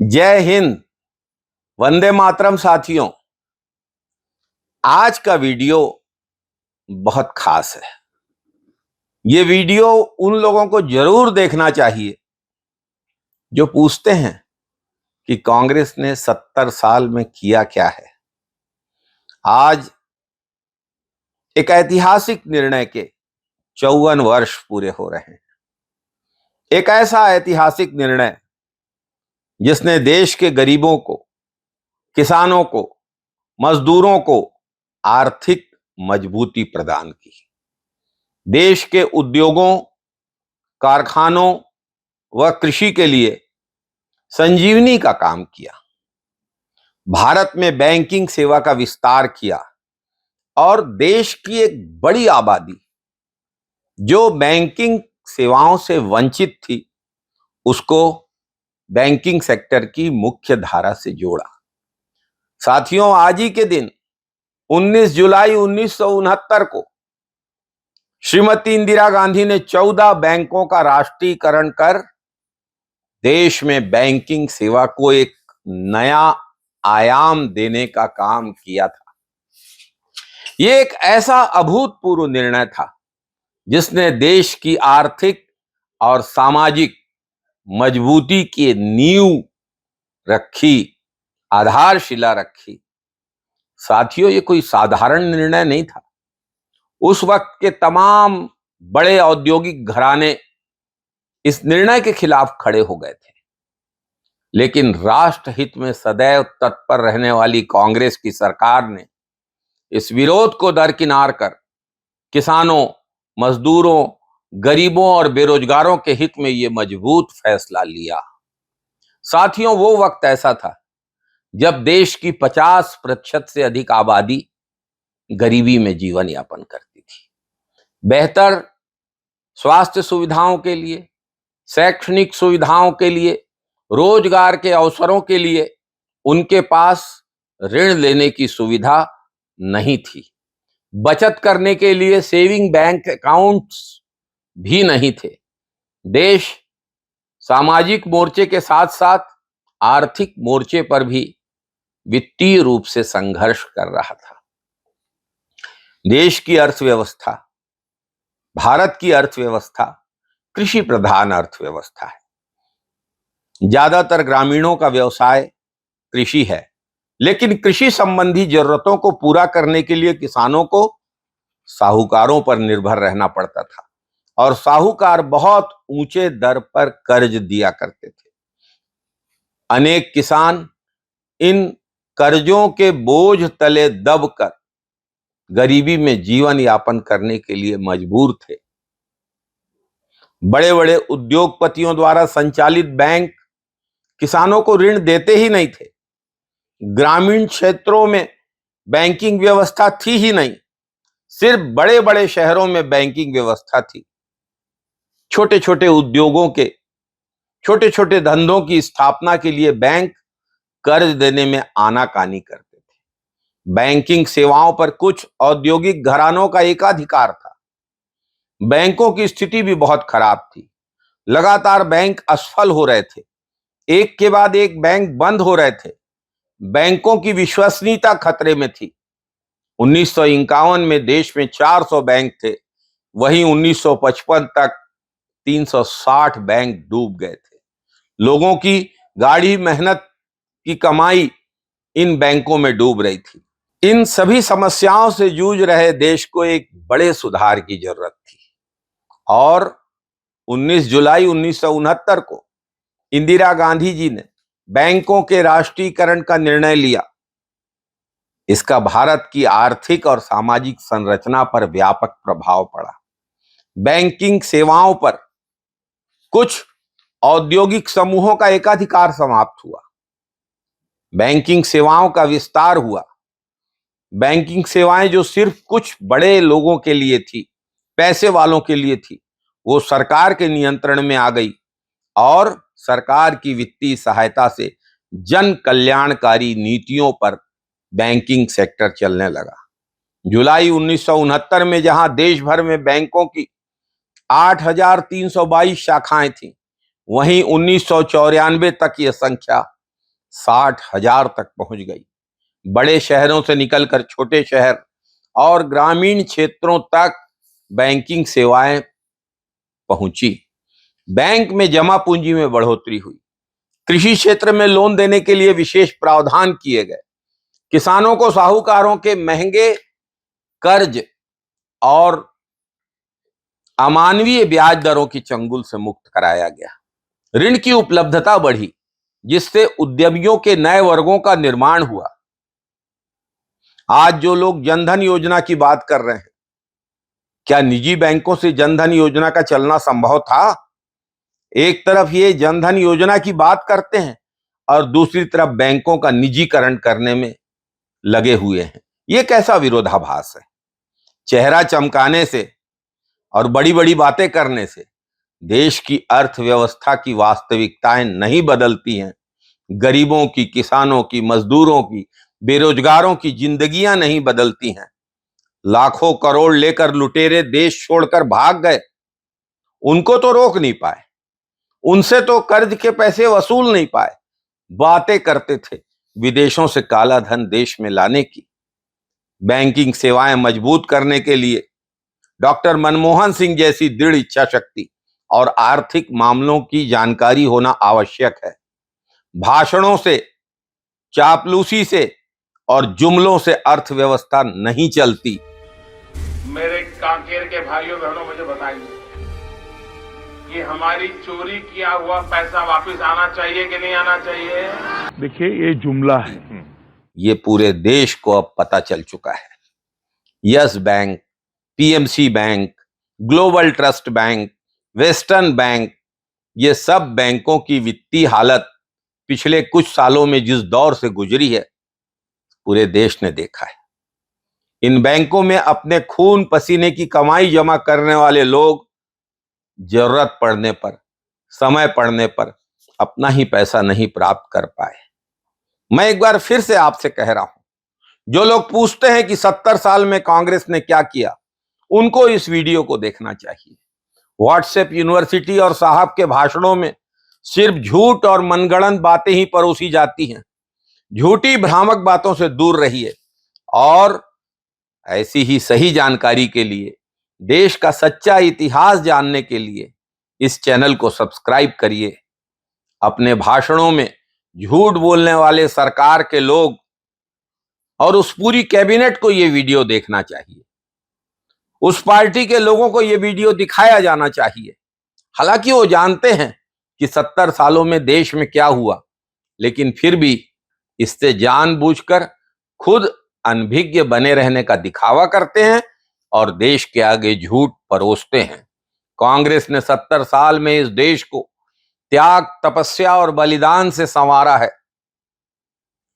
जय हिंद। वंदे मातरम। साथियों, आज का वीडियो बहुत खास है। ये वीडियो उन लोगों को जरूर देखना चाहिए जो पूछते हैं कि कांग्रेस ने 70 साल में किया क्या है। आज एक ऐतिहासिक निर्णय के 54 वर्ष पूरे हो रहे हैं। एक ऐसा ऐतिहासिक निर्णय जिसने देश के गरीबों को, किसानों को, मजदूरों को आर्थिक मजबूती प्रदान की। देश के उद्योगों, कारखानों व कृषि के लिए संजीवनी का काम किया। भारत में बैंकिंग सेवा का विस्तार किया और देश की एक बड़ी आबादी जो बैंकिंग सेवाओं से वंचित थी, उसको बैंकिंग सेक्टर की मुख्य धारा से जोड़ा। साथियों, आज ही के दिन 19 जुलाई 1969 को श्रीमती इंदिरा गांधी ने 14 बैंकों का राष्ट्रीयकरण कर देश में बैंकिंग सेवा को एक नया आयाम देने का काम किया था। यह एक ऐसा अभूतपूर्व निर्णय था जिसने देश की आर्थिक और सामाजिक मजबूती की नींव रखी, आधारशिला रखी। साथियों, ये कोई साधारण निर्णय नहीं था। उस वक्त के तमाम बड़े औद्योगिक घराने इस निर्णय के खिलाफ खड़े हो गए थे, लेकिन राष्ट्र हित में सदैव तत्पर रहने वाली कांग्रेस की सरकार ने इस विरोध को दरकिनार कर किसानों, मजदूरों, गरीबों और बेरोजगारों के हित में यह मजबूत फैसला लिया। साथियों, वो वक्त ऐसा था जब देश की 50% से अधिक आबादी गरीबी में जीवन यापन करती थी। बेहतर स्वास्थ्य सुविधाओं के लिए, शैक्षणिक सुविधाओं के लिए, रोजगार के अवसरों के लिए उनके पास ऋण लेने की सुविधा नहीं थी। बचत करने के लिए सेविंग बैंक अकाउंट्स भी नहीं थे। देश सामाजिक मोर्चे के साथ साथ आर्थिक मोर्चे पर भी वित्तीय रूप से संघर्ष कर रहा था। देश की अर्थव्यवस्था, भारत की अर्थव्यवस्था कृषि प्रधान अर्थव्यवस्था है। ज्यादातर ग्रामीणों का व्यवसाय कृषि है, लेकिन कृषि संबंधी जरूरतों को पूरा करने के लिए किसानों को साहूकारों पर निर्भर रहना पड़ता था और साहूकार बहुत ऊंचे दर पर कर्ज दिया करते थे। अनेक किसान इन कर्जों के बोझ तले दबकर गरीबी में जीवन यापन करने के लिए मजबूर थे। बड़े बड़े उद्योगपतियों द्वारा संचालित बैंक किसानों को ऋण देते ही नहीं थे। ग्रामीण क्षेत्रों में बैंकिंग व्यवस्था थी ही नहीं, सिर्फ बड़े बड़े शहरों में बैंकिंग व्यवस्था थी। छोटे छोटे उद्योगों के, छोटे छोटे धंधों की स्थापना के लिए बैंक कर्ज देने में आनाकानी करते थे। बैंकिंग सेवाओं पर कुछ औद्योगिक घरानों का एकाधिकार था। बैंकों की स्थिति भी बहुत खराब थी। लगातार बैंक असफल हो रहे थे, एक के बाद एक बैंक बंद हो रहे थे। बैंकों की विश्वसनीयता खतरे में थी। 1951 में देश में 400 बैंक थे, वहीं 1955 तक 360 बैंक डूब गए थे। लोगों की गाढ़ी मेहनत की कमाई इन बैंकों में डूब रही थी। इन सभी समस्याओं से जूझ रहे देश को एक बड़े सुधार की जरूरत थी और 19 जुलाई 1969 को इंदिरा गांधी जी ने बैंकों के राष्ट्रीयकरण का निर्णय लिया। इसका भारत की आर्थिक और सामाजिक संरचना पर व्यापक प्रभाव पड़ा। बैंकिंग सेवाओं पर कुछ औद्योगिक समूहों का एकाधिकार समाप्त हुआ। बैंकिंग सेवाओं का विस्तार हुआ। बैंकिंग सेवाएं जो सिर्फ कुछ बड़े लोगों के लिए थी, पैसे वालों के लिए थी, वो सरकार के नियंत्रण में आ गई और सरकार की वित्तीय सहायता से जन कल्याणकारी नीतियों पर बैंकिंग सेक्टर चलने लगा। जुलाई 1969 में जहां देश भर में बैंकों की 8,322 शाखाएं थीं, वहीं 1994 तक यह संख्या 60,000 तक पहुंच गई। बड़े शहरों से निकलकर छोटे शहर और ग्रामीण क्षेत्रों तक बैंकिंग सेवाएं पहुंची। बैंक में जमा पूंजी में बढ़ोतरी हुई। कृषि क्षेत्र में लोन देने के लिए विशेष प्रावधान किए गए। किसानों को साहूकारों के महंगे कर्ज और अमानवीय ब्याज दरों की चंगुल से मुक्त कराया गया। ऋण की उपलब्धता बढ़ी, जिससे उद्यमियों के नए वर्गों का निर्माण हुआ। आज जो लोग जनधन योजना की बात कर रहे हैं, क्या निजी बैंकों से जनधन योजना का चलना संभव था? एक तरफ ये जनधन योजना की बात करते हैं और दूसरी तरफ बैंकों का निजीकरण करने में लगे हुए हैं। ये कैसा विरोधाभास है? चेहरा चमकाने से और बड़ी बड़ी बातें करने से देश की अर्थव्यवस्था की वास्तविकताएं नहीं बदलती हैं। गरीबों की, किसानों की, मजदूरों की, बेरोजगारों की जिंदगियां नहीं बदलती हैं। लाखों करोड़ लेकर लुटेरे देश छोड़कर भाग गए, उनको तो रोक नहीं पाए, उनसे तो कर्ज के पैसे वसूल नहीं पाए। बातें करते थे विदेशों से काला धन देश में लाने की। बैंकिंग सेवाएं मजबूत करने के लिए डॉक्टर मनमोहन सिंह जैसी दृढ़ इच्छा शक्ति और आर्थिक मामलों की जानकारी होना आवश्यक है। भाषणों से, चापलूसी से और जुमलों से अर्थव्यवस्था नहीं चलती। मेरे कांकेर के भाइयों बहनों, मुझे बताइए कि हमारी चोरी किया हुआ पैसा वापस आना चाहिए कि नहीं आना चाहिए? देखिए, ये जुमला है। ये पूरे देश को अब पता चल चुका है। Yes bank, PMC bank, global trust bank, western bank, ये सब बैंकों की वित्तीय हालत पिछले कुछ सालों में जिस दौर से गुजरी है, पूरे देश ने देखा है। इन बैंकों में अपने खून पसीने की कमाई जमा करने वाले लोग जरूरत पड़ने पर, समय पड़ने पर अपना ही पैसा नहीं प्राप्त कर पाए। मैं एक बार फिर से आपसे कह रहा हूं, जो लोग पूछते हैं कि 70 साल में कांग्रेस ने क्या किया, उनको इस वीडियो को देखना चाहिए। व्हाट्सएप यूनिवर्सिटी और साहब के भाषणों में सिर्फ झूठ और मनगढ़ंत बातें ही परोसी जाती हैं। झूठी भ्रामक बातों से दूर रहिए और ऐसी ही सही जानकारी के लिए, देश का सच्चा इतिहास जानने के लिए इस चैनल को सब्सक्राइब करिए। अपने भाषणों में झूठ बोलने वाले सरकार के लोग और उस पूरी कैबिनेट को यह वीडियो देखना चाहिए। उस पार्टी के लोगों को यह वीडियो दिखाया जाना चाहिए। हालांकि वो जानते हैं कि 70 सालों में देश में क्या हुआ, लेकिन फिर भी इससे जानबूझकर खुद अनभिज्ञ बने रहने का दिखावा करते हैं और देश के आगे झूठ परोसते हैं। कांग्रेस ने 70 साल में इस देश को त्याग, तपस्या और बलिदान से संवारा है।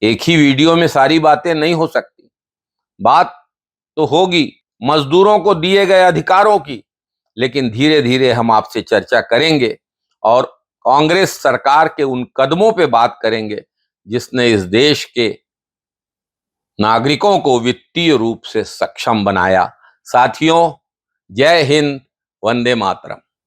एक ही वीडियो में सारी बातें नहीं हो सकती। बात तो होगी मजदूरों को दिए गए अधिकारों की, लेकिन धीरे धीरे हम आपसे चर्चा करेंगे और कांग्रेस सरकार के उन कदमों पे बात करेंगे जिसने इस देश के नागरिकों को वित्तीय रूप से सक्षम बनाया। साथियों, जय हिंद, वंदे मातरम।